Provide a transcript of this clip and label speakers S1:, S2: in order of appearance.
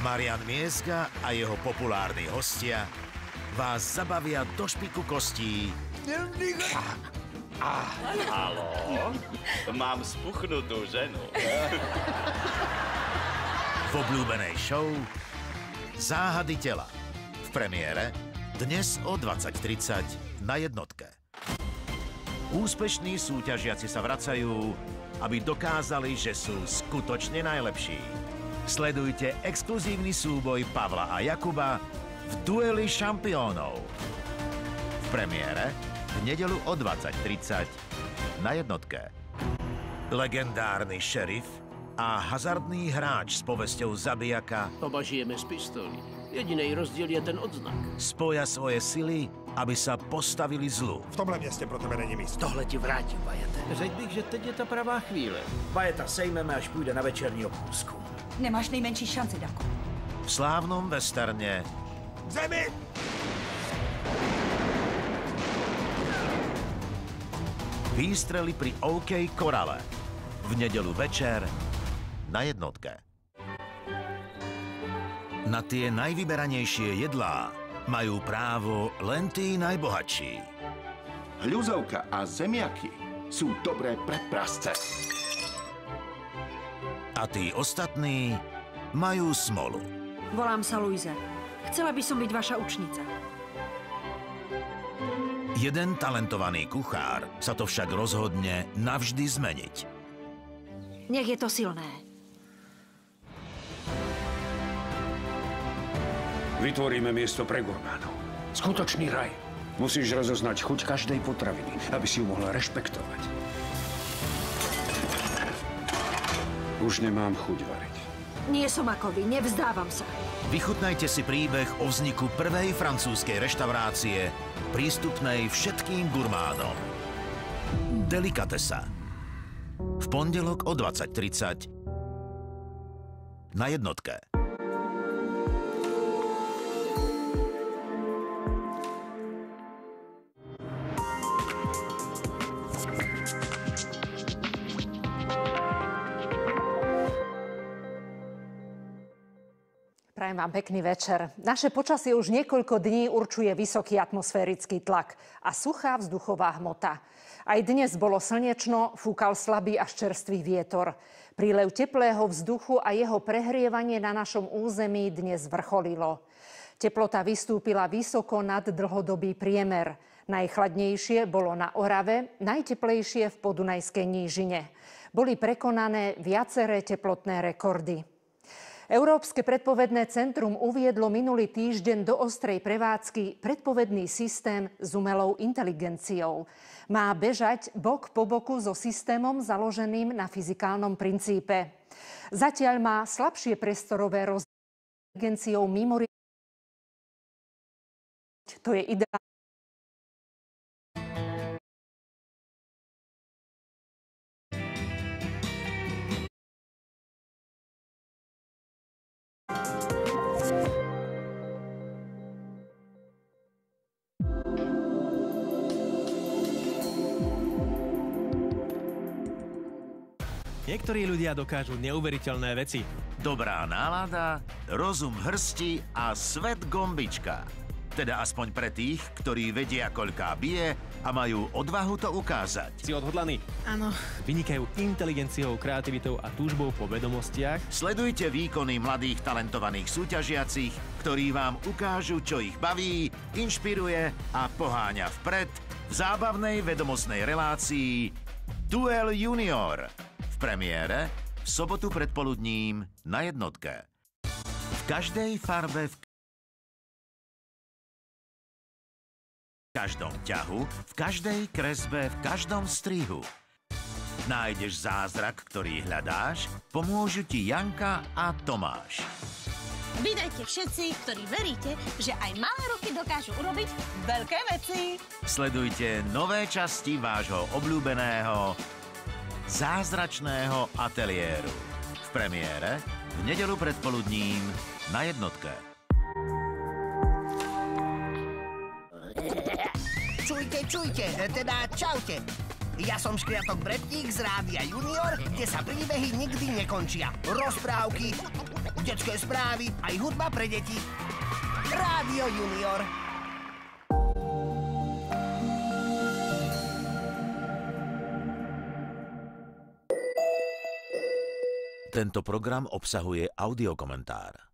S1: Marian Mieska a jeho populárni hostia vás zabavia do špiku kostí.
S2: Haló? Mám spuchnutú ženu.
S1: V obľúbenej show Záhady tela. V premiére dnes o 20:30 na Jednotke. Úspešní súťažiaci sa vracajú, aby dokázali, že sú skutočne najlepší. Sledujte exkluzívny súboj Pavla a Jakuba v Dueli šampiónov. V premiére v nedeľu o 20:30 na Jednotke. Legendárny šerif a hazardný hráč s povesťou zabijaka
S3: Oba žijeme z pistoli. Jediný rozdiel je ten odznak.
S1: spoja svoje sily, aby sa postavili zlu.
S4: V tomhle městě pro tebe není místo.
S3: Tohle ti vrátím, Vajete. Řekl bych, že teď je ta pravá chvíle. Vajeta sejmeme, až půjde na večerní obchůzku.
S5: Nemáš nejmenší šanci, Dako.
S1: V slávnom westerne
S4: Zemi!
S1: Výstrely pri OK Korale. V nedeľu večer na Jednotke. Na tie najvyberanejšie jedlá majú právo len tí najbohatší.
S6: Hľuzovka a zemiaky sú dobré pre prasce.
S1: A tí ostatní majú smolu.
S5: Volám sa Luisa. Chcela by som byť vaša učnica.
S1: Jeden talentovaný kuchár sa to však rozhodne navždy zmeniť.
S5: Nech je to silné.
S7: Vytvoríme miesto pre gurmánov. Skutočný raj. Musíš rozoznať chuť každej potraviny, aby si ju mohla rešpektovať. Už nemám chuť variť.
S5: Nie som ako vy, nevzdávam sa.
S1: Vychutnajte si príbeh o vzniku prvej francúzskej reštaurácie, prístupnej všetkým gurmánom. Delikatesa. V pondelok o 20:30 na Jednotke.
S8: Prajem vám pekný večer. Naše počasie už niekoľko dní určuje vysoký atmosférický tlak a suchá vzduchová hmota. Aj dnes bolo slnečno, fúkal slabý až čerstvý vietor. Prílev teplého vzduchu a jeho prehrievanie na našom území dnes vrcholilo. Teplota vystúpila vysoko nad dlhodobý priemer. Najchladnejšie bolo na Orave, najteplejšie v Podunajskej nížine. Boli prekonané viaceré teplotné rekordy. Európske predpovedné centrum uviedlo minulý týždeň do ostrej prevádzky predpovedný systém s umelou inteligenciou. Má bežať bok po boku so systémom založeným na fyzikálnom princípe. Zatiaľ má slabšie priestorové rozdelenie inteligenciou mimoriadne. To je ideálne.
S9: Niektorí ľudia dokážu neuveriteľné veci.
S1: Dobrá nálada, rozum hrsti a svet gombička. Teda aspoň pre tých, ktorí vedia, koľká bije a majú odvahu to ukázať.
S9: Si odhodlaný?
S10: Áno.
S9: Vynikajú inteligenciou, kreativitou a túžbou po vedomostiach.
S1: Sledujte výkony mladých talentovaných súťažiacich, ktorí vám ukážu, čo ich baví, inšpiruje a poháňa vpred v zábavnej vedomostnej relácii Duel Junior. V premiére v sobotu predpoludním na Jednotke. V každej farbe, v každom ťahu, v každej kresbe, v každom strihu. Nájdeš zázrak, ktorý hľadáš, pomôžu ti Janka a Tomáš.
S10: Vydajte všetci, ktorí veríte, že aj malé ruky dokážu urobiť veľké veci.
S1: Sledujte nové časti vášho obľúbeného Zázračného ateliéru. V premiére v nedeľu predpoludním na Jednotke.
S11: Čujte, teda čaute. Ja som Škriatok Bretník z Rádia Junior, kde sa príbehy nikdy nekončia. Rozprávky, Detské správy, aj hudba pre deti. Rádio Junior.
S1: Tento program obsahuje audiokomentár.